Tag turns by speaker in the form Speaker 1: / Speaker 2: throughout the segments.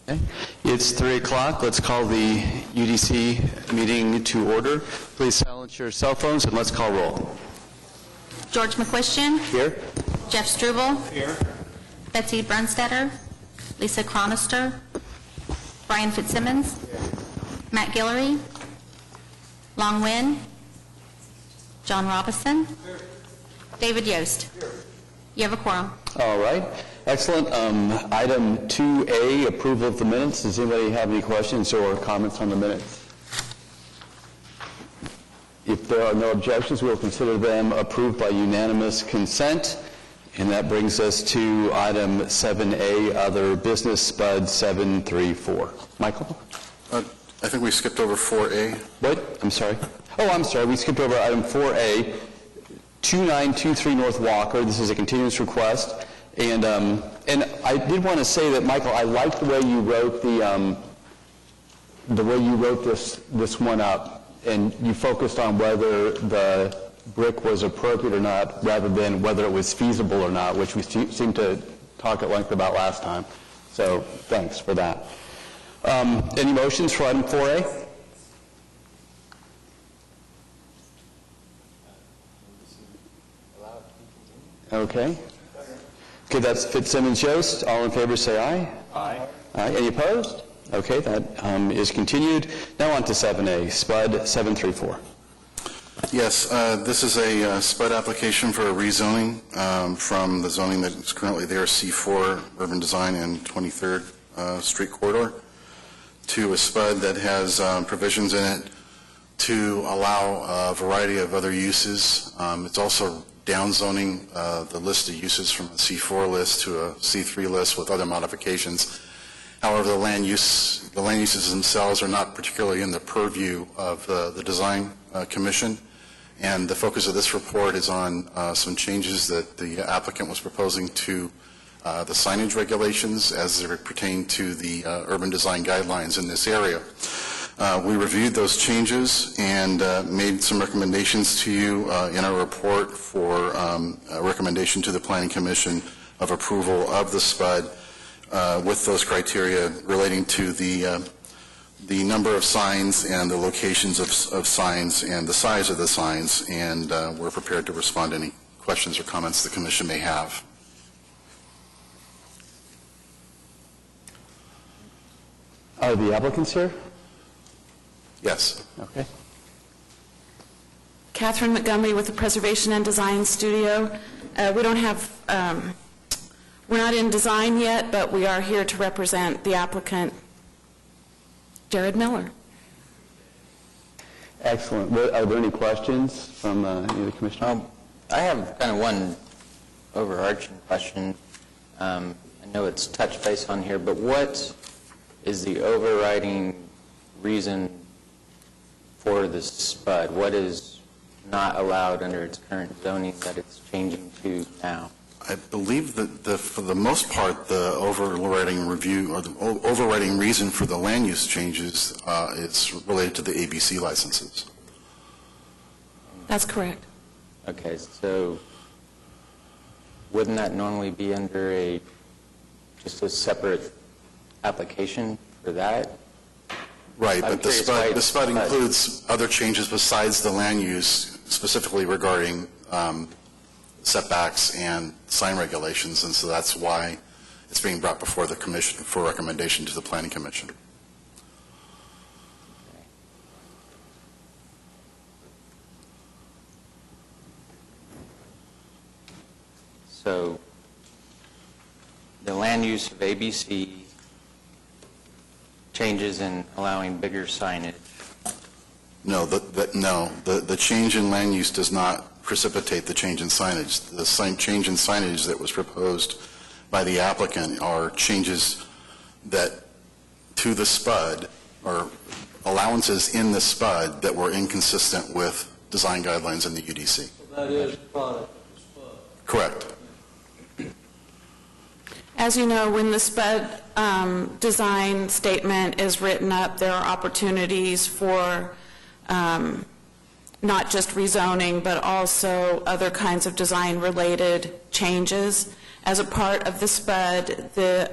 Speaker 1: Okay. It's 3 o'clock. Let's call the UDC meeting to order. Please silence your cell phones and let's call roll.
Speaker 2: George McQuistion.
Speaker 1: Here.
Speaker 2: Jeff Struble.
Speaker 1: Here.
Speaker 2: Betsy Brunstetter. Lisa Cronister. Brian Fitzsimmons. Matt Guillory. Long Nguyen. John Robison. David Yost. You have a quorum.
Speaker 1: All right. Excellent. Item 2A, approval of the minutes. Does anybody have any questions or comments on the minutes? If there are no objections, we'll consider them approved by unanimous consent. And that brings us to item 7A, other business, SPUD 734. Michael?
Speaker 3: I think we skipped over 4A.
Speaker 1: What? I'm sorry. Oh, I'm sorry. We skipped over item 4A, 2923 North Walker. This is a continuance request. And I did want to say that, Michael, I like the way you wrote this one up, and you focused on whether the brick was appropriate or not, rather than whether it was feasible or not, which we seemed to talk at length about last time. So thanks for that. Any motions for item 4A? Okay. Okay, that's Fitzsimmons Yost. All in favor say aye. Aye. Aye. Any opposed? Okay, that is continued. Now on to 7A, SPUD 734.
Speaker 3: Yes, this is a SPUD application for a rezoning from the zoning that is currently there, C4 Urban Design and 23rd Street Corridor, to a SPUD that has provisions in it to allow a variety of other uses. It's also downzoning the list of uses from a C4 list to a C3 list with other modifications. However, the land uses themselves are not particularly in the purview of the Design Commission, and the focus of this report is on some changes that the applicant was proposing to the signage regulations as they pertain to the urban design guidelines in this area. We reviewed those changes and made some recommendations to you in our report for a recommendation to the Planning Commission of approval of the SPUD with those criteria relating to the number of signs and the locations of signs and the size of the signs, and we're prepared to respond to any questions or comments the Commission may have.
Speaker 1: Are the applicants here?
Speaker 3: Yes.
Speaker 1: Okay.
Speaker 4: Catherine Montgomery with the Preservation and Design Studio. We don't have, we're not in design yet, but we are here to represent the applicant, Jared Miller.
Speaker 1: Excellent. Are there any questions from any of the commissioners?
Speaker 5: I have kind of one overarching question. I know it's touch base on here, but what is the overriding reason for the SPUD? What is not allowed under its current zoning that it's changing to now?
Speaker 3: I believe that for the most part, the overriding review or the overriding reason for the land use changes is related to the ABC licenses.
Speaker 4: That's correct.
Speaker 5: Okay, so wouldn't that normally be under just a separate application for that?
Speaker 3: Right, but the SPUD
Speaker 5: SPUD
Speaker 3: includes other changes besides the land use, specifically regarding setbacks and sign regulations, and so that's why it's being brought before the Commission for recommendation to the Planning Commission.
Speaker 5: So the land use of ABC changes in allowing bigger signage.
Speaker 3: No, the change in land use does not precipitate the change in signage. The change in signage that was proposed by the applicant are changes that to the SPUD or allowances in the SPUD that were inconsistent with design guidelines in the UDC.
Speaker 6: So that is product of the SPUD.
Speaker 3: Correct.
Speaker 4: As you know, when the SPUD design statement is written up, there are opportunities for not just rezoning, but also other kinds of design-related changes. As a part of the SPUD, the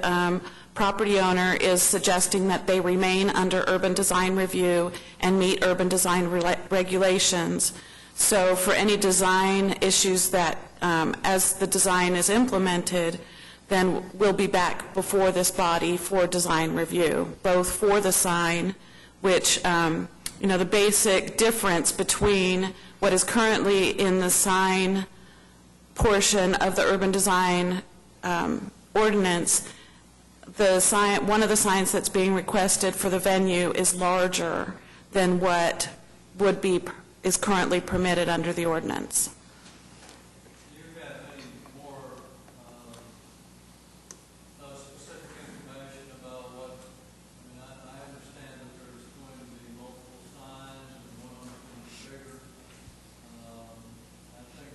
Speaker 4: property owner is suggesting that they remain under urban design review and meet urban design regulations. So for any design issues that, as the design is implemented, then we'll be back before this body for design review, both for the sign, which, the basic difference between what is currently in the sign portion of the urban design ordinance, one of the signs that's being requested for the venue is larger than what is currently permitted under the ordinance.
Speaker 6: Do you have any more specific information about what, I understand that there's going to be multiple signs and one of them is going to be bigger. I think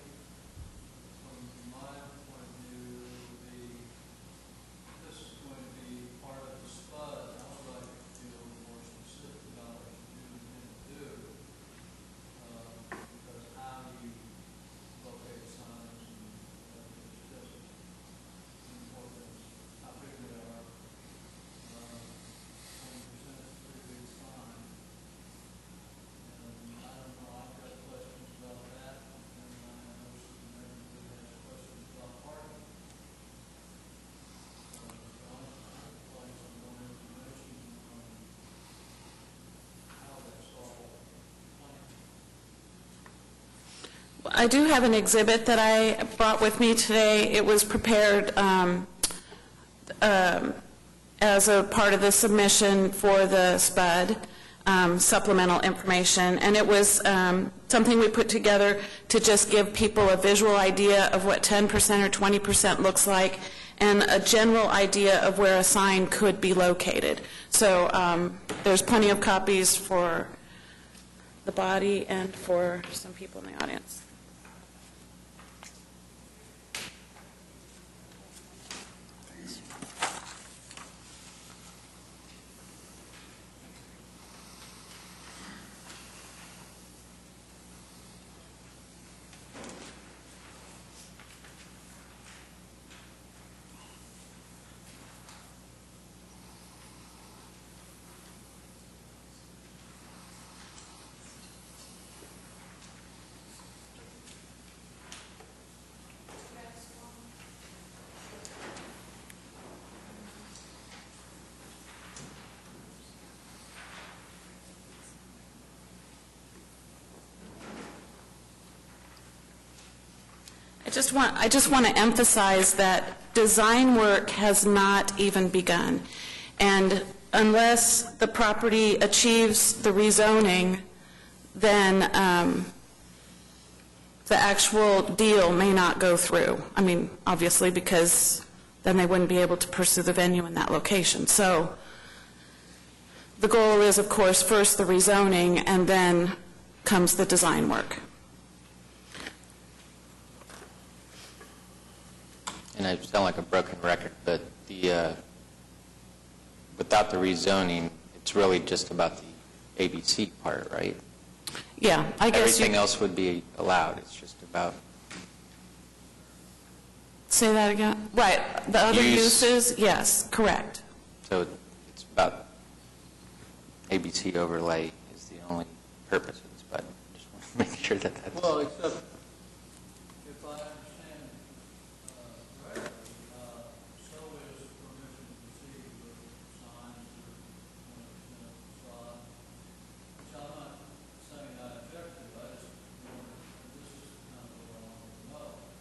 Speaker 6: from my point of view, this is going to be part of the SPUD. I would like to feel more specific about what you intend to do. Because how you locate signs and it's just important. How big they are. 20% is a pretty big sign. And I don't know, I've got questions about that. And I know some everybody has questions about parking. So I'd like some more information on how that's all planned.
Speaker 4: I do have an exhibit that I brought with me today. It was prepared as a part of the submission for the SPUD, supplemental information, and it was something we put together to just give people a visual idea of what 10% or 20% looks like and a general idea of where a sign could be located. So there's plenty of copies for the body and for some people in the audience. I just want to emphasize that design work has not even begun. And unless the property achieves the rezoning, then the actual deal may not go through. I mean, obviously, because then they wouldn't be able to pursue the venue in that location. So the goal is, of course, first the rezoning, and then comes the design work.
Speaker 5: And I sound like a broken record, but without the rezoning, it's really just about the ABC part, right?
Speaker 4: Yeah, I guess
Speaker 5: Everything else would be allowed. It's just about
Speaker 4: Say that again? Right, the other
Speaker 5: Use.
Speaker 4: uses, yes, correct.
Speaker 5: So it's about ABC overlay is the only purpose of this button. Just want to make sure that that's...
Speaker 6: Well, except if I understand correctly, so is permission to proceed with signs or facade. Which I'm not saying I object to, I just wonder, this is kind of what I want to know.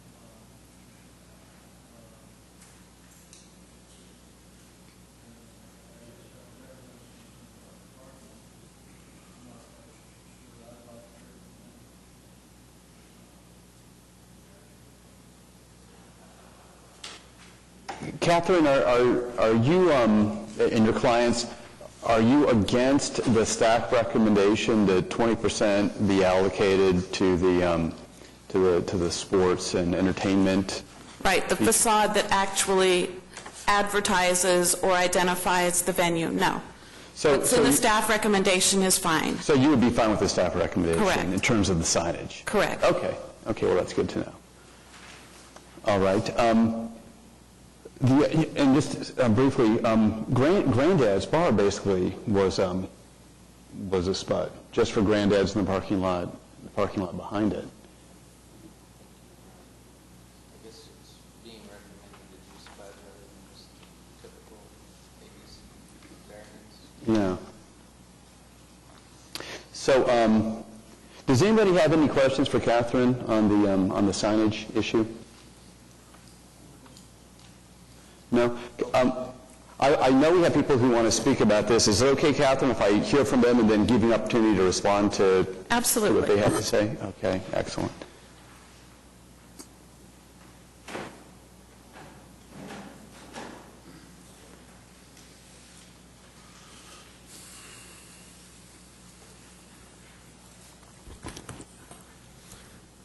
Speaker 1: Catherine, are you and your clients, are you against the staff recommendation that 20% be allocated to the sports and entertainment?
Speaker 4: Right, the facade that actually advertises or identifies the venue, no. What's in the staff recommendation is fine.
Speaker 1: So you would be fine with the staff recommendation?
Speaker 4: Correct.
Speaker 1: In terms of the signage?
Speaker 4: Correct.
Speaker 1: Okay, well, that's good to know. All right. And just briefly, Granddad's Bar basically was a spot, just for Granddad's in the parking lot behind it.
Speaker 5: I guess it's being recommended to do spud rather than just typical ABC variants.
Speaker 1: Yeah. So, does anybody have any questions for Catherine on the signage issue? No? I know we have people who want to speak about this. Is it okay, Catherine, if I hear from them and then give you an opportunity to respond to
Speaker 4: Absolutely.
Speaker 1: what they have to say? Okay, excellent.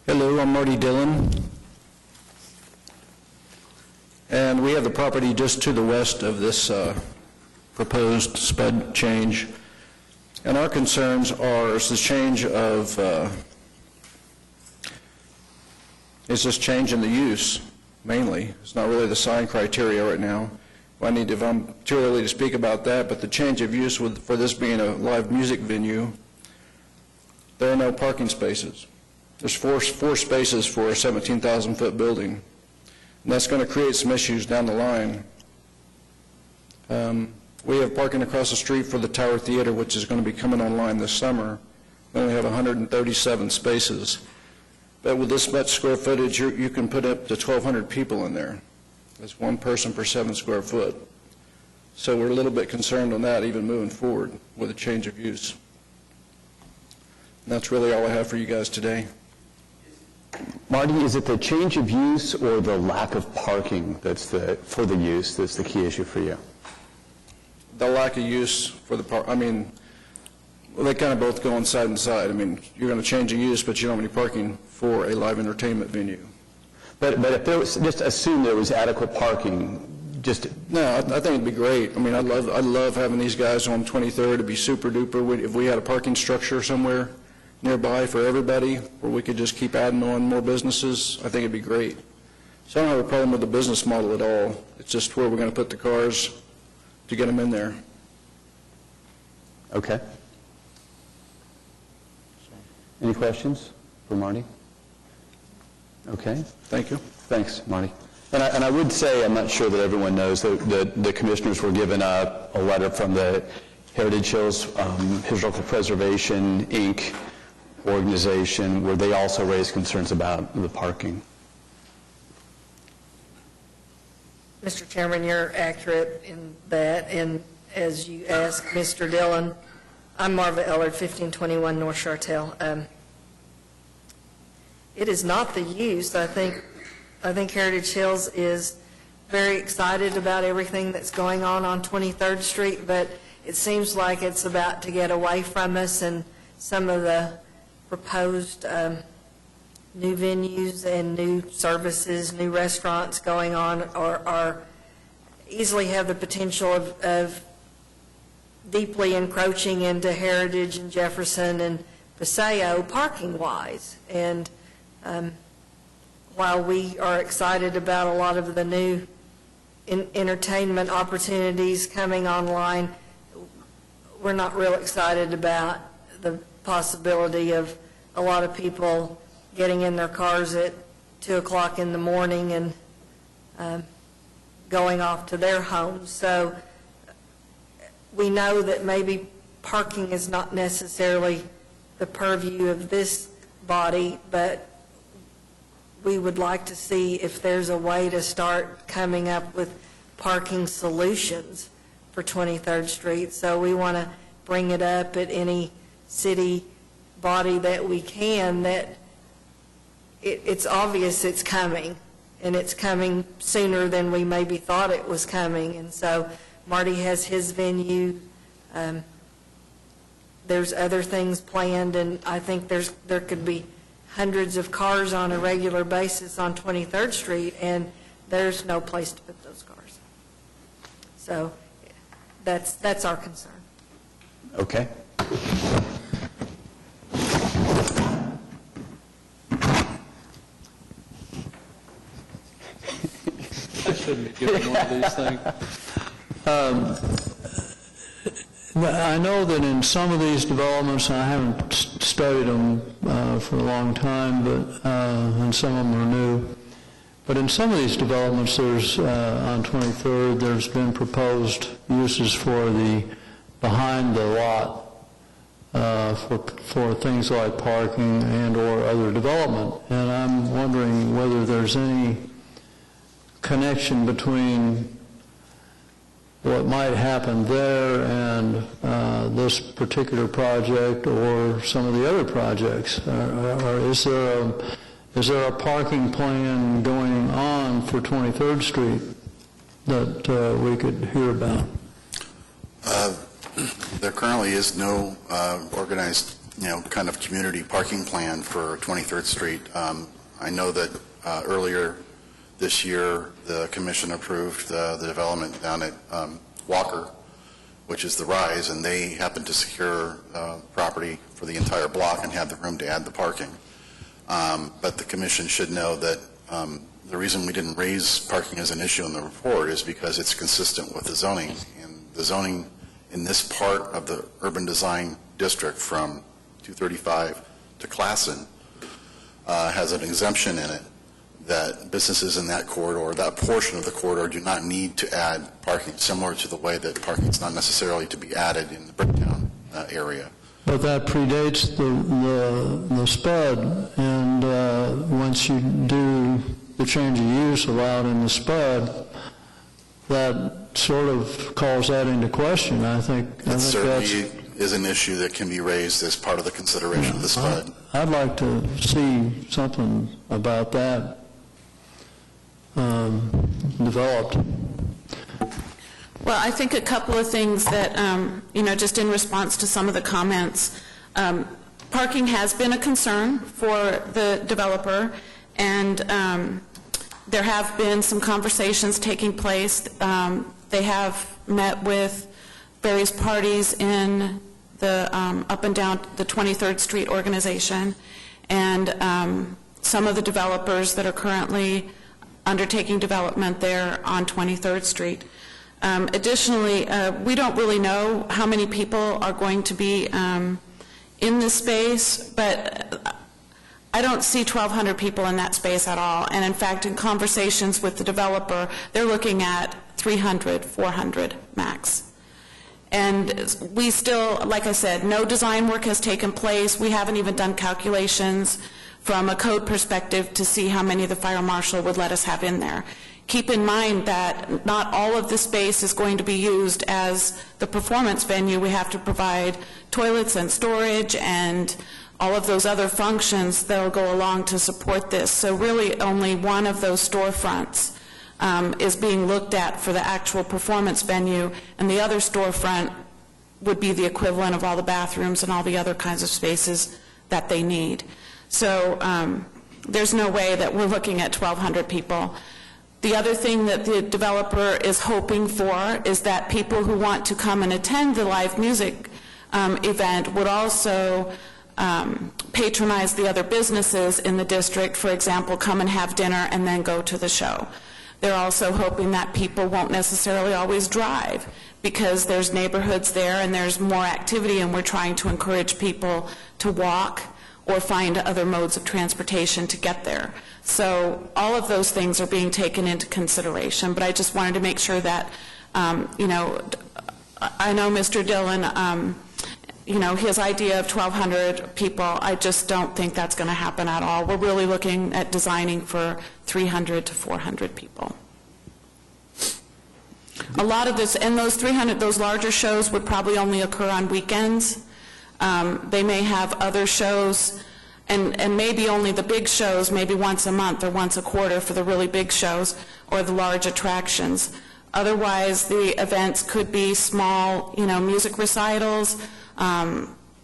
Speaker 7: Hello, I'm Marty Dillon. And we have the property just to the west of this proposed spud change. And our concerns are is this change in the use, mainly. It's not really the sign criteria right now. If I'm too early to speak about that, but the change of use for this being a live music venue, there are no parking spaces. There's four spaces for a 17,000-foot building. And that's going to create some issues down the line. We have parking across the street for the Tower Theater, which is going to be coming online this summer. We only have 137 spaces. But with this much square footage, you can put up to 1,200 people in there. That's one person per 7 square foot. So we're a little bit concerned on that, even moving forward with a change of use. And that's really all I have for you guys today.
Speaker 1: Marty, is it the change of use or the lack of parking for the use that's the key issue for you?
Speaker 7: The lack of use for the park, well, they kind of both go inside and side. You're going to change a use, but you don't have any parking for a live entertainment venue.
Speaker 1: But if there was, just assume there was adequate parking,
Speaker 7: No, I think it'd be great. I'd love having these guys on 23rd. It'd be super duper if we had a parking structure somewhere nearby for everybody where we could just keep adding on more businesses. I think it'd be great. So I don't have a problem with the business model at all. It's just where we're going to put the cars to get them in there.
Speaker 1: Okay. Any questions for Marty? Okay.
Speaker 7: Thank you.
Speaker 1: Thanks, Marty. And I would say, I'm not sure that everyone knows, that the commissioners were given a letter from the Heritage Hills Historical Preservation, Inc. organization, where they also raised concerns about the parking.
Speaker 8: Mr. Chairman, you're accurate in that, and as you asked Mr. Dillon, I'm Marva Ellard, 1521 North Chartel. It is not the use. I think Heritage Hills is very excited about everything that's going on 23rd Street, but it seems like it's about to get away from us, and some of the proposed new venues and new services, new restaurants going on are easily have the potential of deeply encroaching into Heritage and Jefferson and Paseo parking-wise. And while we are excited about a lot of the new entertainment opportunities coming online, we're not real excited about the possibility of a lot of people getting in their cars at 2 o'clock in the morning and going off to their homes. So we know that maybe parking is not necessarily the purview of this body, but we would like to see if there's a way to start coming up with parking solutions for 23rd Street. So we want to bring it up at any city body that we can, that it's obvious it's coming, and it's coming sooner than we maybe thought it was coming. And so Marty has his venue. There's other things planned, and I think there could be hundreds of cars on a regular basis on 23rd Street, and there's no place to put those cars. So that's our concern.
Speaker 1: Okay.
Speaker 7: shouldn't be given one of these things.
Speaker 6: I know that in some of these developments, I haven't studied them for a long time, but and some of them are new. But in some of these developments, there's on 23rd, there's been proposed uses for the behind the lot for things like parking and or other development. And I'm wondering whether there's any connection between what might happen there and this particular project or some of the other projects. Or is there a parking plan going on for 23rd Street that we could hear about?
Speaker 3: There currently is no organized, kind of community parking plan for 23rd Street. I know that earlier this year, the commission approved the development down at Walker, which is the Rise, and they happened to secure property for the entire block and had the room to add the parking. But the commission should know that the reason we didn't raise parking as an issue in the report is because it's consistent with the zoning. And the zoning in this part of the urban design district from 235 to Classen has an exemption in it that businesses in that corridor, that portion of the corridor, do not need to add parking, similar to the way that parking is not necessarily to be added in the Bricktown area.
Speaker 6: But that predates the SPUD, and once you do the change of use allowed in the SPUD, that sort of calls that into question. I think
Speaker 3: It certainly is an issue that can be raised as part of the consideration of the SPUD.
Speaker 6: I'd like to see something about that developed.
Speaker 4: Well, I think a couple of things that, just in response to some of the comments, parking has been a concern for the developer, and there have been some conversations taking place. They have met with various parties in the up and down the 23rd Street organization, and some of the developers that are currently undertaking development there on 23rd Street. Additionally, we don't really know how many people are going to be in this space, but I don't see 1,200 people in that space at all. And in fact, in conversations with the developer, they're looking at 300, 400 max. And we still, like I said, no design work has taken place. We haven't even done calculations from a code perspective to see how many the fire marshal would let us have in there. Keep in mind that not all of the space is going to be used as the performance venue. We have to provide toilets and storage and all of those other functions that will go along to support this. So really only one of those storefronts is being looked at for the actual performance venue, and the other storefront would be the equivalent of all the bathrooms and all the other kinds of spaces that they need. So there's no way that we're looking at 1,200 people. The other thing that the developer is hoping for is that people who want to come and attend the live music event would also patronize the other businesses in the district, for example, come and have dinner and then go to the show. They're also hoping that people won't necessarily always drive because there's neighborhoods there and there's more activity, and we're trying to encourage people to walk or find other modes of transportation to get there. So all of those things are being taken into consideration, but I just wanted to make sure that, I know Mr. Dillon, his idea of 1,200 people, I just don't think that's going to happen at all. We're really looking at designing for 300 to 400 people. A lot of this, and those 300, those larger shows would probably only occur on weekends. They may have other shows, and maybe only the big shows, maybe once a month or once a quarter for the really big shows or the large attractions. Otherwise, the events could be small, music recitals,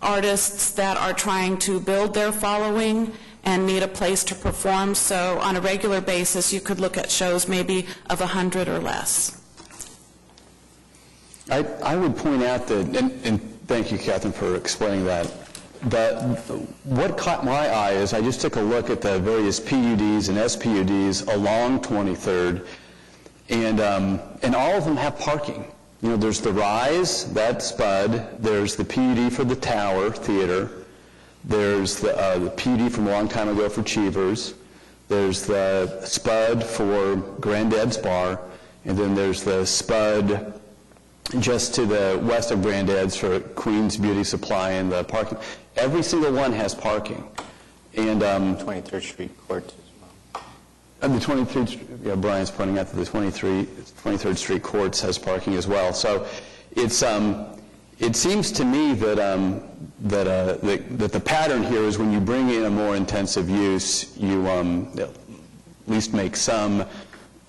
Speaker 4: artists that are trying to build their following and need a place to perform. So on a regular basis, you could look at shows maybe of 100 or less.
Speaker 1: I would point out that, and thank you, Catherine, for explaining that, what caught my eye is I just took a look at the various PUDs and SPUDs along 23rd, And all of them have parking. You know, there's the Rise, that Spud, there's the PUD for the Tower Theater, there's the PUD from a long time ago for Cheevers, there's the Spud for Granddad's Bar, and then there's the Spud just to the west of Granddad's for Queen's Beauty Supply and the parking. Every single one has parking. And
Speaker 5: 23rd Street Court as well.
Speaker 1: the 23rd, yeah, Brian's pointing out that the 23rd Street Courts has parking as well. So it's it seems to me that that the pattern here is when you bring in a more intensive use, you at least make some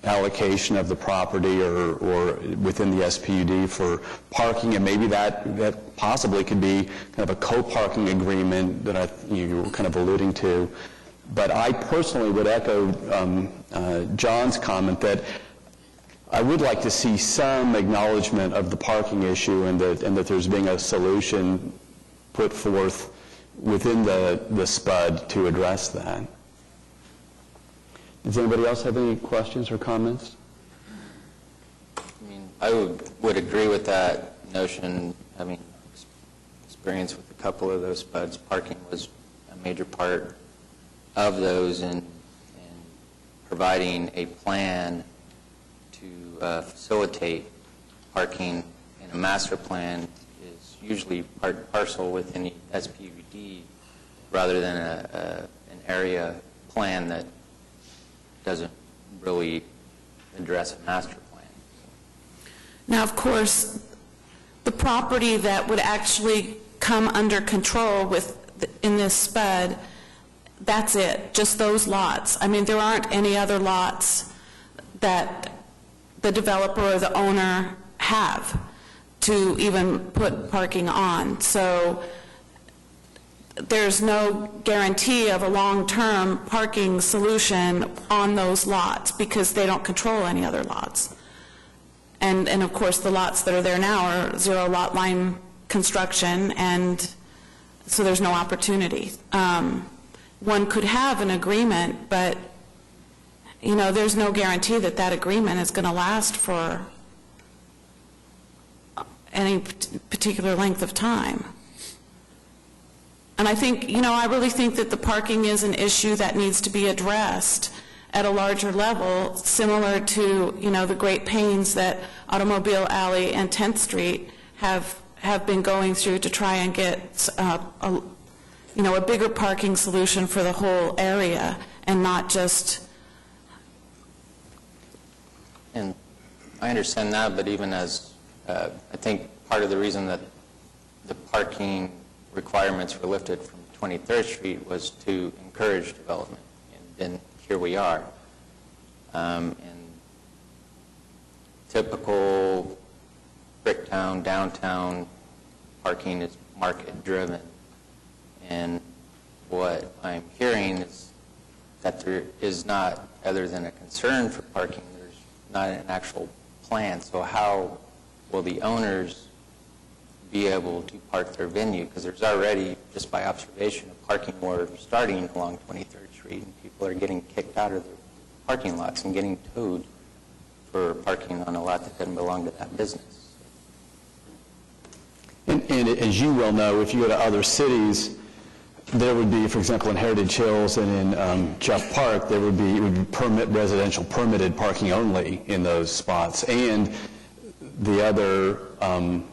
Speaker 1: allocation of the property or within the SPUD for parking, and maybe that possibly could be kind of a co-parking agreement that you were kind of alluding to. But I personally would echo John's comment that I would like to see some acknowledgement of the parking issue and that there's being a solution put forth within the SPUD to address that. Does anybody else have any questions or comments?
Speaker 5: I mean, I would agree with that notion. I mean, experience with a couple of those SPUDs, parking was a major part of those, and providing a plan to facilitate parking in a master plan is usually part and parcel with any SPUD rather than an area plan that doesn't really address a master plan.
Speaker 4: Now, of course, the property that would actually come under control in this SPUD, that's it, just those lots. I mean, there aren't any other lots that the developer or the owner have to even put parking on. So there's no guarantee of a long-term parking solution on those lots because they don't control any other lots. And of course, the lots that are there now are zero lot line construction, and so there's no opportunity. One could have an agreement, but you know, there's no guarantee that that agreement is going to last for any particular length of time. And I think, you know, I really think that the parking is an issue that needs to be addressed at a larger level, similar to, you know, the great pains that Automobile Alley and 10th Street have been going through to try and get a bigger parking solution for the whole area and not just.
Speaker 5: And I understand that, but even as, I think part of the reason that the parking requirements were lifted from 23rd Street was to encourage development, and then here we are. And typical Bricktown, downtown parking is market-driven, and what I'm hearing is that there is not, other than a concern for parking, there's not an actual plan. So how will the owners be able to park their venue? Because there's already, just by observation, a parking war starting along 23rd Street, and people are getting kicked out of their parking lots and getting towed for parking on a lot that doesn't belong to that business.
Speaker 1: And as you well know, if you go to other cities, there would be, for example, in Heritage Hills and in Jeff Park, it would be residential permitted parking only in those spots. And the other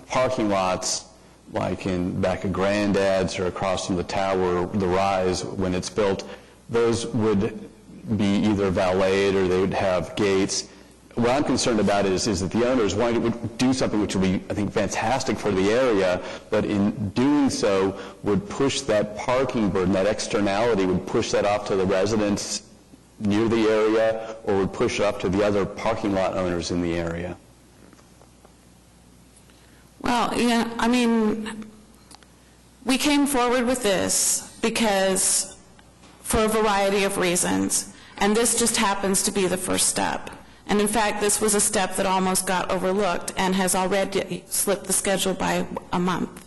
Speaker 1: parking lots, like in back of Granddad's or across from the Tower, the Rise, when it's built, those would be either valeted or they would have gates. What I'm concerned about is that the owners want to do something which would be, I think, fantastic for the area, but in doing so would push that parking burden, that externality, would push that off to the residents near the area, or would push it up to the other parking lot owners in the area.
Speaker 4: Well, yeah, I mean, we came forward with this because, for a variety of reasons, and this just happens to be the first step. And in fact, this was a step that almost got overlooked and has already slipped the schedule by a month.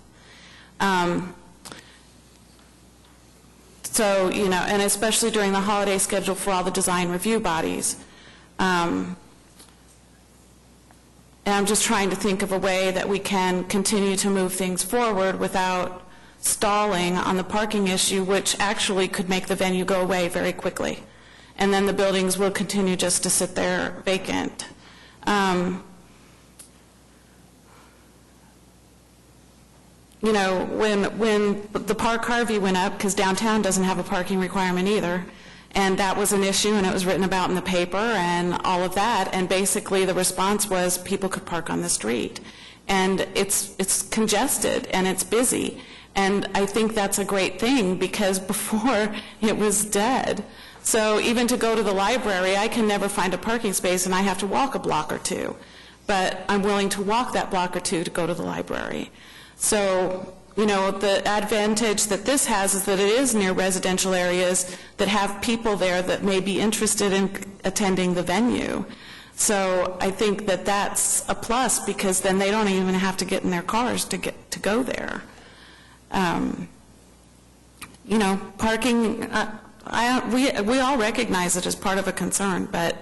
Speaker 4: So, you know, and especially during the holiday schedule for all the design review bodies. And I'm just trying to think of a way that we can continue to move things forward without stalling on the parking issue, which actually could make the venue go away very quickly. And then the buildings will continue just to sit there vacant. You know, when the Park Harvey went up, because downtown doesn't have a parking requirement either, and that was an issue, and it was written about in the paper and all of that, and basically the response was people could park on the street. And it's congested, and it's busy. And I think that's a great thing, because before it was dead. So even to go to the library, I can never find a parking space, and I have to walk a block or two. But I'm willing to walk that block or two to go to the library. So, you know, the advantage that this has is that it is near residential areas that have people there that may be interested in attending the venue. So I think that that's a plus, because then they don't even have to get in their cars to go there. You know, parking, we all recognize it as part of a concern, but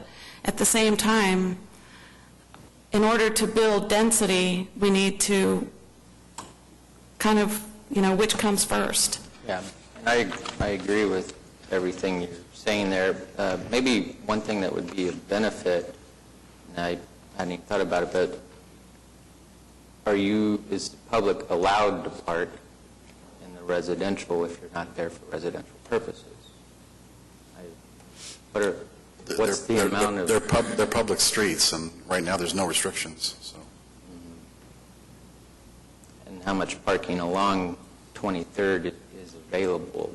Speaker 4: at the same time, in order to build density, we need to kind of, you know, which comes first.
Speaker 5: Yeah, and I agree with everything you're saying there. Maybe one thing that would be a benefit, and I hadn't even thought about it, but is the public allowed to park in the residential if you're not there for residential purposes? What's the amount of...
Speaker 3: They're public streets, and right now there's no restrictions, so.
Speaker 5: And how much parking along 23rd is available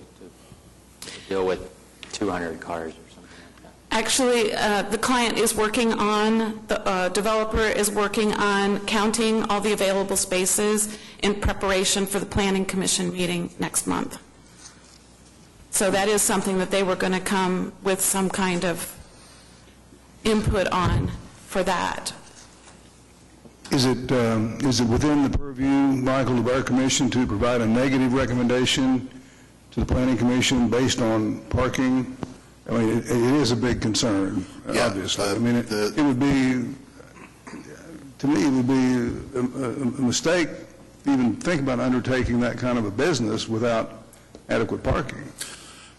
Speaker 5: to deal with 200 cars or something like that?
Speaker 4: Actually, the client is working on, the developer is working on counting all the available spaces in preparation for the Planning Commission meeting next month. So that is something that they were going to come with some kind of input on for that.
Speaker 9: Is it within the purview, Michael, of our commission to provide a negative recommendation to the Planning Commission based on parking? I mean, it is a big concern,
Speaker 3: Yeah,
Speaker 9: obviously. I mean, it would be, to me, it would be a mistake to even think about undertaking that kind of a business without adequate parking.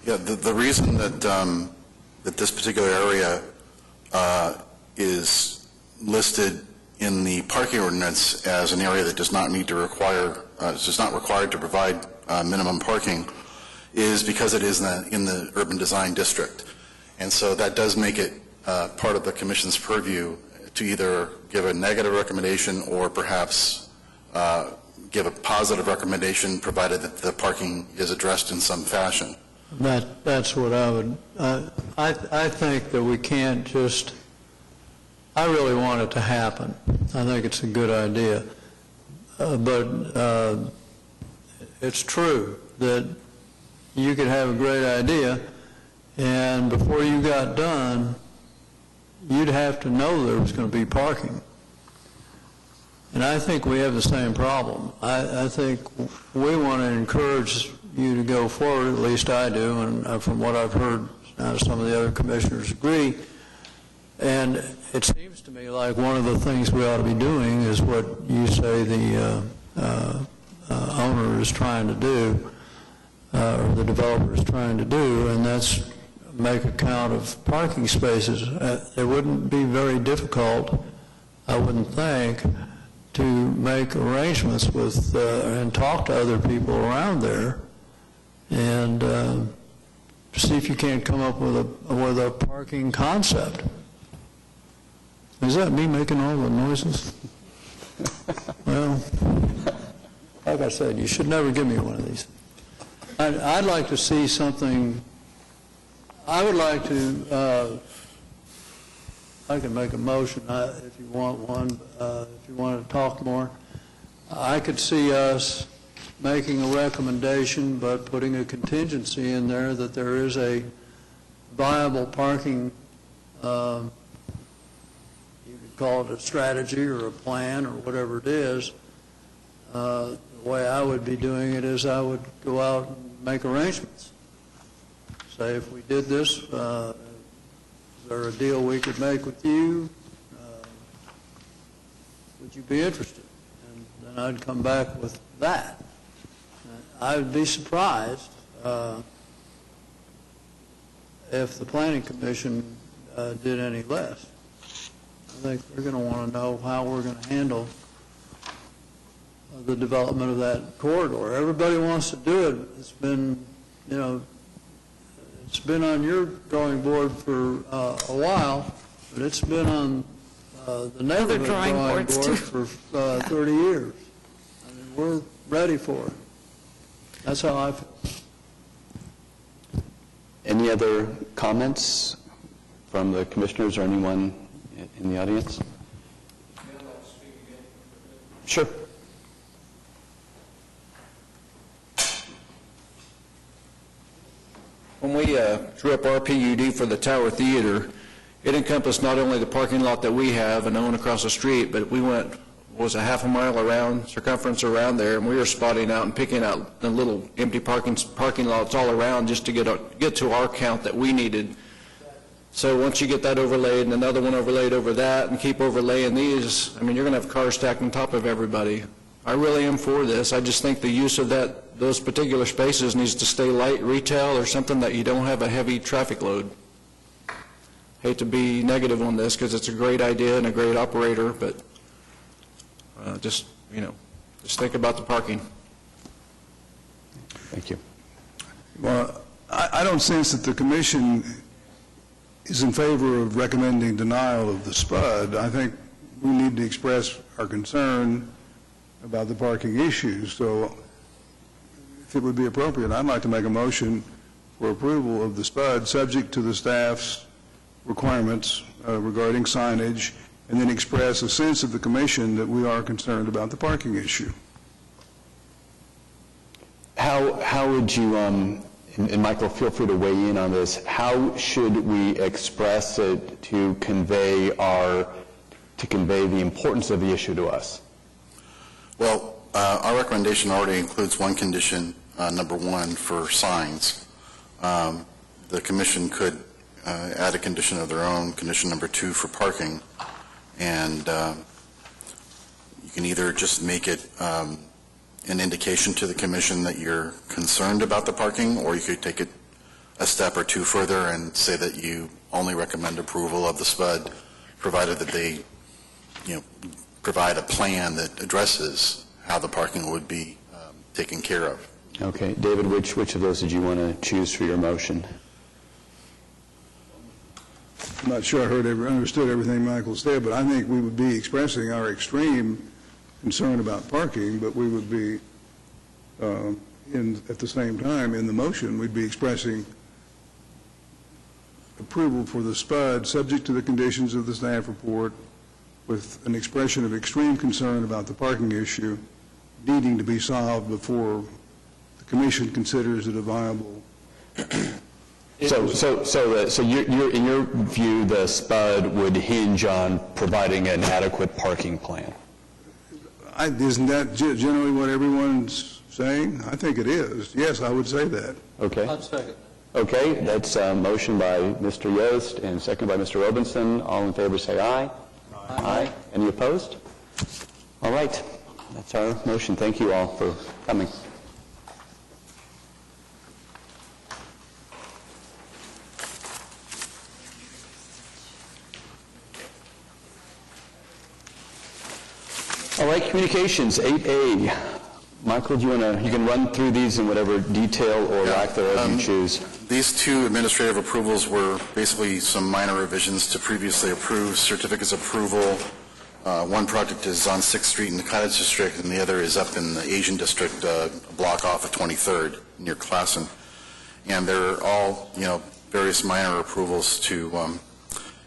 Speaker 3: Yeah, the reason that this particular area is listed in the parking ordinance as an area that does not need to is not required to provide minimum parking is because it is in the urban design district. And so that does make it part of the commission's purview to either give a negative recommendation or perhaps give a positive recommendation, provided that the parking is addressed in some fashion.
Speaker 6: That's what I would, I think that we can't just, I really want it to happen. I think it's a good idea. But it's true that you could have a great idea, and before you got done, you'd have to know there was going to be parking. And I think we have the same problem. I think we want to encourage you to go forward, at least I do, and from what I've heard, some of the other commissioners agree. And it seems to me like one of the things we ought to be doing is what you say the owner is trying to do, or the developer is trying to do, and that's make a count of parking spaces. It wouldn't be very difficult, I wouldn't think, to make arrangements with and talk to other people around there and see if you can't come up with a parking concept. Is that me making all the noises? Well, like I said, you should never give me one of these. I'd like to see something. I would like to, I can make a motion if you want one, if you want to talk more. I could see us making a recommendation, but putting a contingency in there that there is a viable parking, you could call it a strategy or a plan or whatever it is. The way I would be doing it is I would go out and make arrangements. Say, if we did this, is there a deal we could make with you? would you be interested? And then I'd come back with that. I would be surprised if the planning commission did any less. I think they're going to want to know how we're going to handle the development of that corridor. Everybody wants to do it. It's been, you know, it's been on your drawing board for a while, but it's been on the neighborhood
Speaker 4: drawing
Speaker 6: drawing
Speaker 4: boards,
Speaker 6: board
Speaker 4: too.
Speaker 6: for 30 years. I mean, we're ready for it. That's how I feel.
Speaker 1: Any other comments from the commissioners or anyone in the audience? Sure.
Speaker 7: When we drew up our PUD for the Tower Theater, it encompassed not only the parking lot that we have and own across the street, but we went, was a half a mile around, circumference around there, and we were spotting out and picking out the little empty parking lots all around just to get to our count that we needed. So once you get that overlaid and another one overlaid over that and keep overlaying these, I mean, you're going to have cars stacked on top of everybody. I really am for this. I just think the use of those particular spaces needs to stay light retail or something that you don't have a heavy traffic load. Hate to be negative on this because it's a great idea and a great operator, but just think about the parking.
Speaker 1: Thank you.
Speaker 9: Well, I don't sense that the commission is in favor of recommending denial of the SPUD. I think we need to express our concern about the parking issues. So if it would be appropriate, I'd like to make a motion for approval of the SPUD, subject to the staff's requirements regarding signage, and then express a sense of the commission that we are concerned about the parking issue.
Speaker 1: How would you, and Michael, feel free to weigh in on this, how should we express it to convey the importance of the issue to us?
Speaker 3: Well, our recommendation already includes one condition, number one, for signs. The commission could add a condition of their own, condition number two for parking, and you can either just make it an indication to the commission that you're concerned about the parking, or you could take it a step or two further and say that you only recommend approval of the SPUD, provided that they, provide a plan that addresses how the parking would be taken care of.
Speaker 1: Okay. David, which of those did you want to choose for your motion?
Speaker 9: I'm not sure I understood everything Michael said, but I think we would be expressing our extreme concern about parking, but we would be, at the same time, in the motion, we'd be expressing approval for the SPUD, subject to the conditions of the staff report, with an expression of extreme concern about the parking issue needing to be solved before the commission considers it a viable.
Speaker 1: So in your view, the SPUD would hinge on providing an adequate parking plan?
Speaker 9: Isn't that generally what everyone's saying? I think it is. Yes, I would say that.
Speaker 1: Okay.
Speaker 6: I'd second.
Speaker 1: Okay, that's a motion by Mr. Yost and second by Mr. Robinson. All in favor say aye. Aye. Any opposed? All right, that's our motion. Thank you all for coming. All right, communications, 8A. Michael, you can run through these in whatever detail or lack thereof you choose.
Speaker 3: These two administrative approvals were basically some minor revisions to previously approved certificates of approval. One project is on 6th Street in the Cottage District, and the other is up in the Asian District, a block off of 23rd near Classen. And they're all, various minor approvals to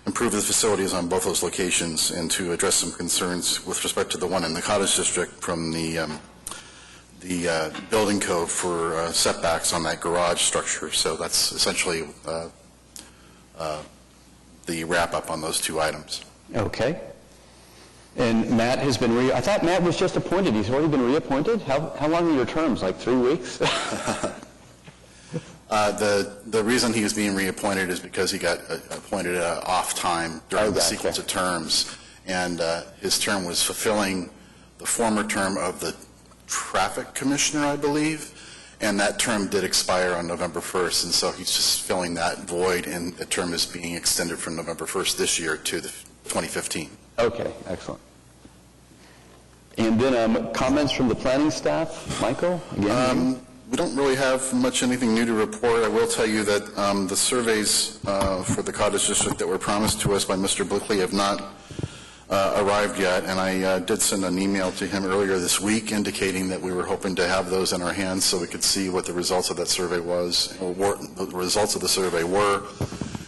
Speaker 3: improve the facilities on both those locations and to address some concerns with respect to the one in the Cottage District from the building code for setbacks on that garage structure. So that's essentially the wrap-up on those two items.
Speaker 1: Okay. And Matt has been I thought Matt was just appointed. He's already been reappointed? How long are your terms, like 3 weeks?
Speaker 3: The reason he was being reappointed is because he got appointed off time during the sequence of terms, and his term was fulfilling the former term of the traffic commissioner, I believe, and that term did expire on November 1st, and so he's just filling that void, and the term is being extended from November 1st this year to the 2015.
Speaker 1: Okay, excellent. And then comments from the planning staff. Michael, again?
Speaker 3: We don't really have anything new to report. I will tell you that the surveys for the Cottage District that were promised to us by Mr. Blickley have not arrived yet, and I did send an email to him earlier this week indicating that we were hoping to have those in our hands so we could see what the results of that survey was, or what the results of the survey were,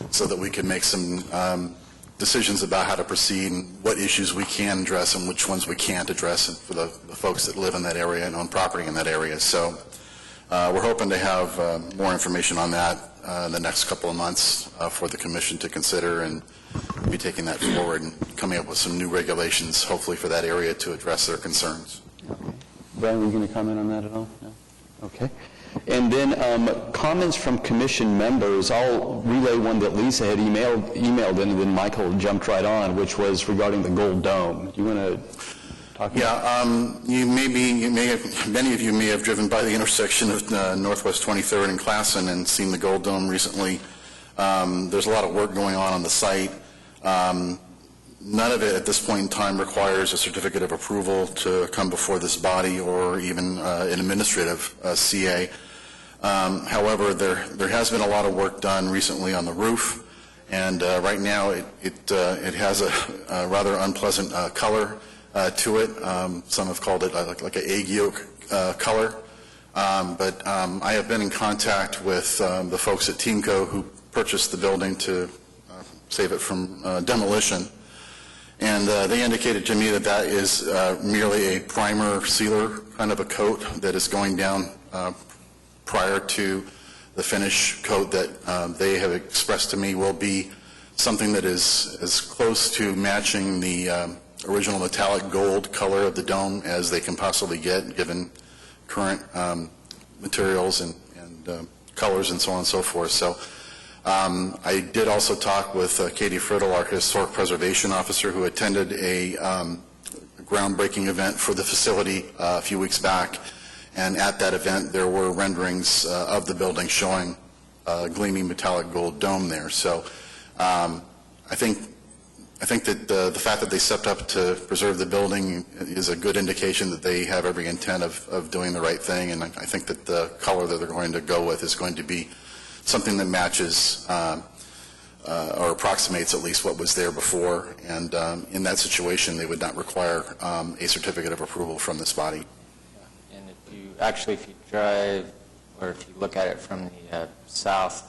Speaker 3: so that we could make some decisions about how to proceed and what issues we can address and which ones we can't address for the folks that live in that area and own property in that area. So we're hoping to have more information on that in the next couple of months for the commission to consider, and be taking that forward and coming up with some new regulations, hopefully for that area to address their concerns.
Speaker 1: Okay. Brian, were you going to comment on that at all? No? Okay. And then comments from commission members. I'll relay one that Lisa had emailed in, and then Michael jumped right on, which was regarding the Gold Dome. Do you want to talk about
Speaker 3: Yeah, many of you may have driven by the intersection of Northwest 23rd and Classen and seen the Gold Dome recently. There's a lot of work going on the site. None of it at this point in time requires a certificate of approval to come before this body or even an administrative CA. However, there has been a lot of work done recently on the roof, and right now it has a rather unpleasant color to it. Some have called it like an egg yolk color. But I have been in contact with the folks at Teamco who purchased the building to save it from demolition. And they indicated to me that that is merely a primer sealer kind of a coat that is going down prior to the finish coat that they have expressed to me will be something that is as close to matching the original metallic gold color of the dome as they can possibly get, given current materials and colors and so on and so forth. So I did also talk with Katie Friddle, our historic preservation officer, who attended a groundbreaking event for the facility a few weeks back, and at that event there were renderings of the building showing a gleaming metallic gold dome there. So I think that the fact that they stepped up to preserve the building is a good indication that they have every intent of doing the right thing, and I think that the color that they're going to go with is going to be something that matches or approximates at least what was there before, and in that situation they would not require a certificate of approval from this body.
Speaker 5: And if you drive, or if you look at it from the southeast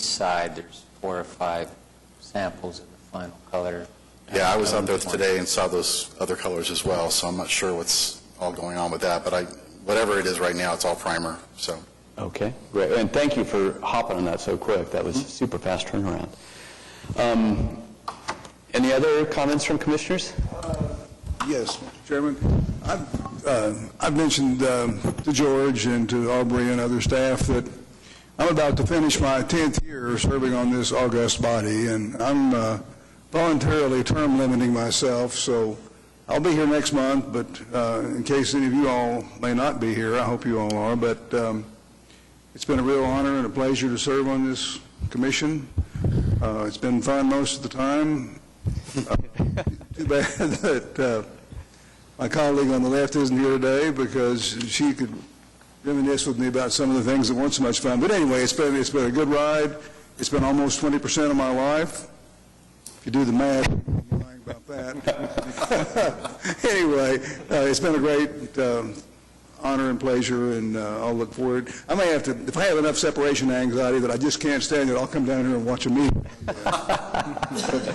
Speaker 5: side, there's 4 or 5 samples of the final color.
Speaker 3: Yeah, I was out there today and saw those other colors as well, so I'm not sure what's all going on with that, but whatever it is right now, it's all primer. So.
Speaker 1: Okay, great. And thank you for hopping on that so quick. That was a super fast turnaround. Any other comments from commissioners?
Speaker 9: Yes, Mr. Chairman. I've mentioned to George and to Aubrey and other staff that I'm about to finish my 10th year serving on this august body, and I'm voluntarily term limiting myself, so I'll be here next month, but in case any of you all may not be here, I hope you all are, but it's been a real honor and a pleasure to serve on this commission. It's been fun most of the time. Too bad that my colleague on the left isn't here today, because she could reminisce with me about some of the things that weren't so much fun. But anyway, it's been a good ride. It's been almost 20% of my life. If you do the math, you're lying about that. Anyway, it's been a great honor and pleasure, and I'll look forward. I may have to, if I have enough separation anxiety that I just can't stand it, I'll come down here and watch a meeting. But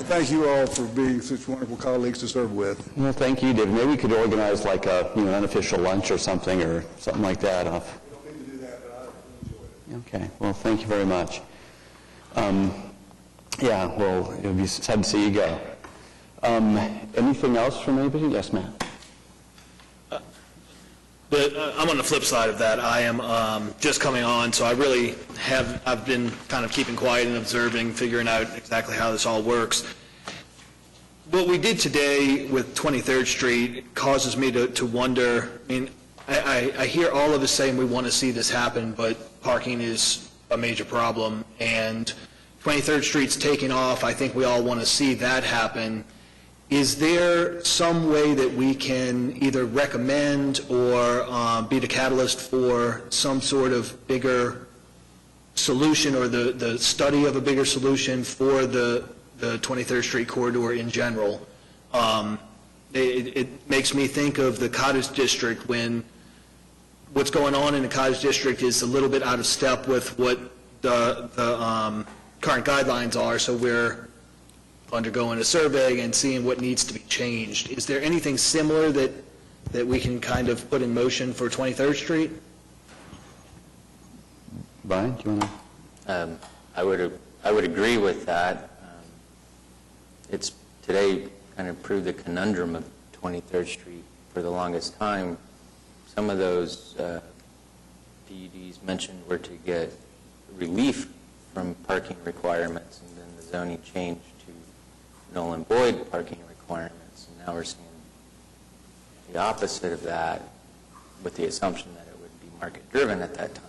Speaker 9: thank you all for being such wonderful colleagues to serve with.
Speaker 1: Well, thank you, David. Maybe we could organize like an unofficial lunch or something like that.
Speaker 9: We don't need to do that, but I enjoy it.
Speaker 1: Okay, well, thank you very much. Yeah, well, it'll be sad to see you go. Anything else from anybody? Yes, Matt.
Speaker 10: But I'm on the flip side of that. I am just coming on, so I've been kind of keeping quiet and observing, figuring out exactly how this all works. what we did today with 23rd Street causes me to wonder, I mean, I hear all of us saying we want to see this happen, but parking is a major problem, and 23rd Street's taking off. I think we all want to see that happen. Is there some way that we can either recommend or be the catalyst for some sort of bigger solution, or the study of a bigger solution for the 23rd Street corridor in general? It makes me think of the Cottage District, when what's going on in the Cottage District is a little bit out of step with what the current guidelines are, so we're undergoing a survey and seeing what needs to be changed. Is there anything similar that we can kind of put in motion for 23rd Street?
Speaker 1: Brian, do you want to?
Speaker 5: I would agree with that. It's today kind of proved the conundrum of 23rd Street for the longest time. Some of those PUDs mentioned were to get relief from parking requirements, and then the zoning changed to null and void parking requirements. And now we're seeing the opposite of that, with the assumption that it would be market-driven at that time.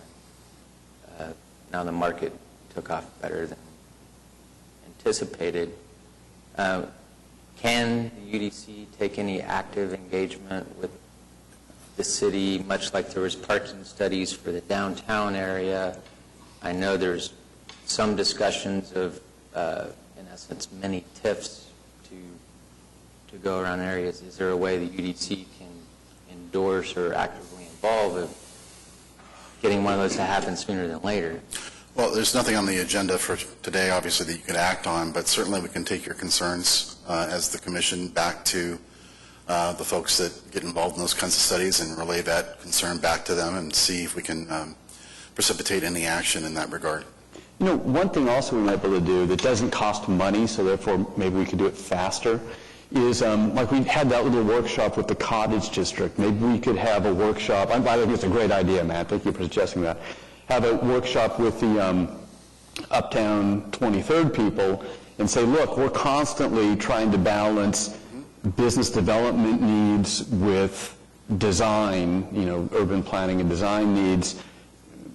Speaker 5: Now the market took off better than anticipated. Can the UDC take any active engagement with the city, much like there was parking studies for the downtown area? I know there's some discussions of, in essence, many TIFs to go around areas. Is there a way the UDC can endorse or actively involve in getting one of those to happen sooner than later?
Speaker 3: Well, there's nothing on the agenda for today, obviously, that you could act on, but certainly we can take your concerns as the commission back to the folks that get involved in those kinds of studies and relay that concern back to them and see if we can precipitate any action in that regard.
Speaker 1: You know, one thing also we might be able to do that doesn't cost money, so therefore maybe we could do it faster, is like we had that little workshop with the Cottage District. Maybe we could have a workshop. I think it's a great idea, Matt. Thank you for suggesting that. Have a workshop with the Uptown 23rd people and say, look, we're constantly trying to balance business development needs with design, you know, urban planning and design needs.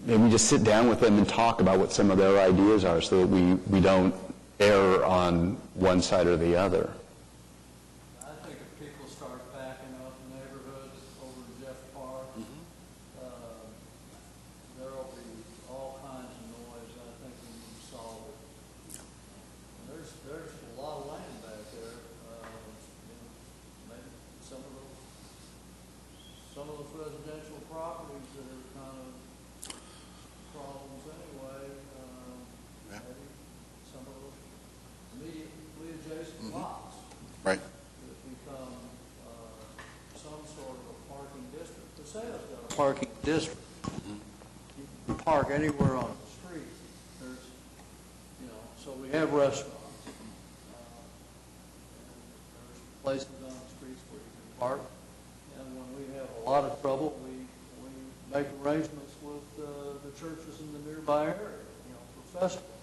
Speaker 1: Maybe we just sit down with them and talk about what some of their ideas are so that we don't err on one side or the other.
Speaker 6: I think if people start backing up neighborhoods over to Jeff Park, there'll be all kinds of noise. I think we need to solve it. And there's a lot of land back there. Maybe some of those residential properties that are kind of problems anyway. Maybe some of those immediately adjacent lots
Speaker 3: Right.
Speaker 6: that become some sort of a parking district. The sales got a parking district. You can park anywhere on the street. There's, you know, so we have restaurants. There's places on the streets where you can park. And when we have a lot of trouble, we make arrangements with the churches in the nearby area, you know, for festivals.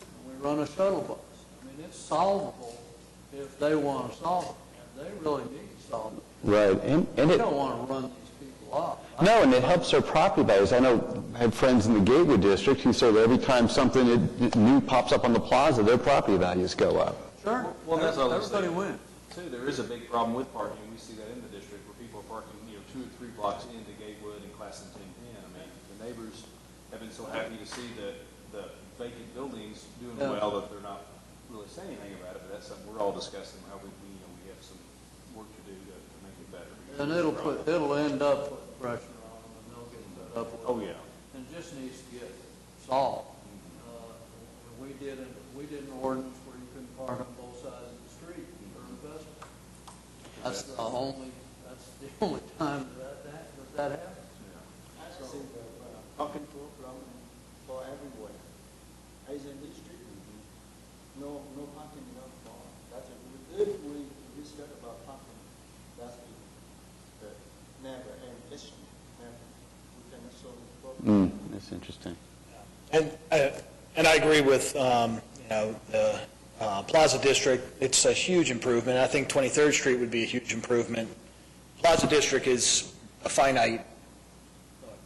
Speaker 6: And we run a shuttle bus. I mean, it's solvable if they want to solve it, and they really need to solve it.
Speaker 1: Right. And
Speaker 6: We
Speaker 1: it,
Speaker 6: don't want to run these people off.
Speaker 1: no, and it helps their property values. I know I have friends in the Gateway District who say that every time something new pops up on the plaza, their property values go up.
Speaker 6: Sure.
Speaker 11: Well, that's all I'm
Speaker 6: Everybody
Speaker 11: saying.
Speaker 6: wins.
Speaker 11: Too, there is a big problem with parking. We see that in the district where people are parking, 2 or 3 blocks into Gatewood and Classen 1010. I mean, the neighbors have been so happy to see the vacant buildings doing
Speaker 6: Yeah.
Speaker 11: well that they're not really saying anything about it, but that's something we're all discussing, how we have some work to do to make it better.
Speaker 6: And it'll end up putting pressure on them, and they'll get fed up with it.
Speaker 11: Oh, yeah.
Speaker 6: And it just needs to get solved. We did an ordinance where you couldn't park on both sides of the street during the festival. That's the only time that happens.
Speaker 12: Parking problem for everywhere. As in this street, no parking enough for, that's it. If we discuss about parking, that's the never end issue. Never. We cannot solve the problem.
Speaker 1: That's interesting.
Speaker 10: And I agree with, the Plaza District, it's a huge improvement. I think 23rd Street would be a huge improvement. Plaza District is a finite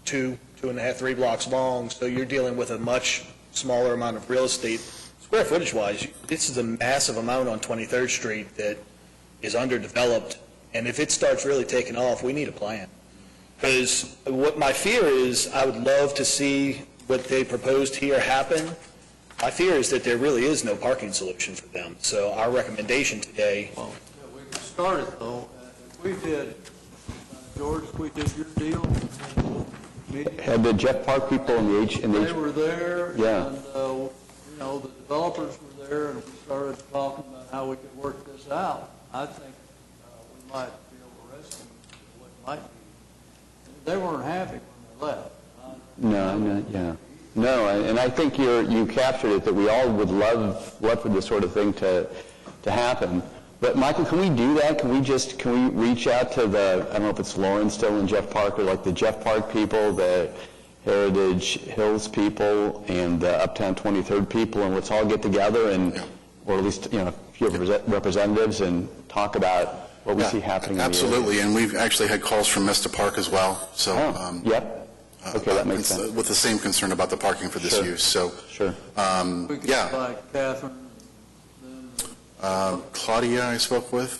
Speaker 10: 2.5, 3 blocks long, so you're dealing with a much smaller amount of real estate. Square footage-wise, this is a massive amount on 23rd Street that is underdeveloped, and if it starts really taking off, we need a plan. Because what my fear is, I would love to see what they proposed here happen. My fear is that there really is no parking solution for them. So our recommendation today,
Speaker 6: Yeah, we can start it though. If we did, George, if we did your deal,
Speaker 1: Had the Jeff Park people in the
Speaker 6: they were there,
Speaker 1: Yeah.
Speaker 6: and, you know, the developers were there, and we started talking about how we could work this out. I think we might be able to rescue what might be. They weren't happy when they left.
Speaker 1: No, and I think you captured it, that we all would love for this sort of thing to happen. But Michael, can we do that? Can we reach out to the, I don't know if it's Lauren still in Jeff Park, or like the Jeff Park people, the Heritage Hills people, and the Uptown 23rd people, and let's all get together and, or at least, a few representatives, and talk about what we see happening in the area.
Speaker 3: Absolutely, and we've actually had calls from Mesta Park as well, so.
Speaker 1: Yep. Okay, that makes sense.
Speaker 3: With the same concern about the parking for this
Speaker 1: Sure.
Speaker 3: use, so.
Speaker 1: Sure.
Speaker 6: We could
Speaker 3: Yeah.
Speaker 6: like Catherine, then,
Speaker 3: Claudia I spoke with?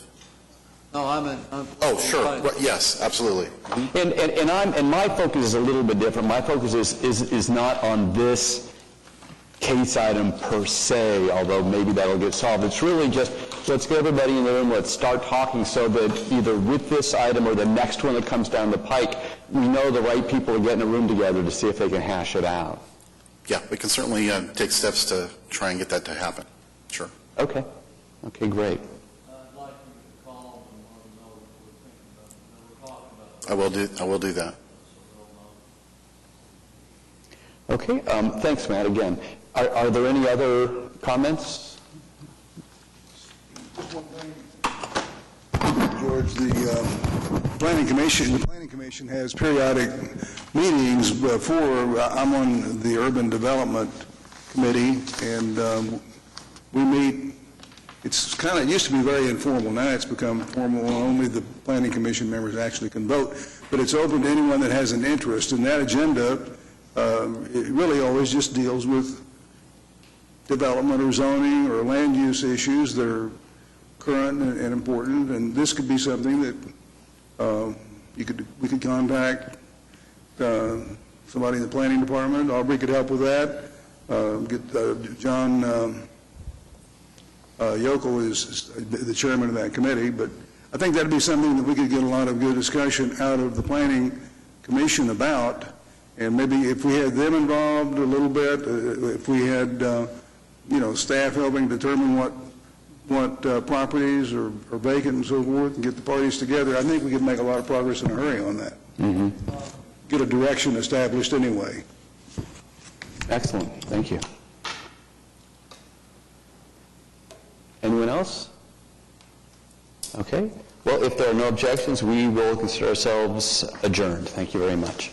Speaker 6: no, I meant.
Speaker 3: Oh, sure, Right, yes, absolutely.
Speaker 1: And my focus is a little bit different. My focus is not on this case item per se, although maybe that'll get solved. It's really just, let's get everybody in the room, let's start talking so that either with this item or the next one that comes down the pike, we know the right people are getting a room together to see if they can hash it out.
Speaker 3: Yeah, we can certainly take steps to try and get that to happen, sure.
Speaker 1: Okay. Okay, great.
Speaker 6: I'd like you to call them and let them know what we're thinking about, that we're talking about.
Speaker 3: I will do that.
Speaker 1: Okay, thanks, Matt, again. Are there any other comments?
Speaker 9: George, the Planning Commission has periodic meetings before. I'm on the Urban Development Committee, and we meet. It used to be very informal. Now it's become formal. Only the Planning Commission members actually can vote. But it's open to anyone that has an interest. And that agenda, it really always just deals with development or zoning or land use issues that are current and important. And this could be something that we could contact somebody in the planning department. Aubrey could help with that. Get John Yokel is the chairman of that committee, but I think that'd be something that we could get a lot of good discussion out of the Planning Commission about, and maybe if we had them involved a little bit, if we had, staff helping determine what properties are vacant and so forth, and get the parties together, I think we could make a lot of progress in a hurry on that.
Speaker 1: Mm-hmm.
Speaker 9: Get a direction established anyway.
Speaker 1: Excellent, thank you. Anyone else? Okay. Well, if there are no objections, we will consider ourselves adjourned. Thank you very much.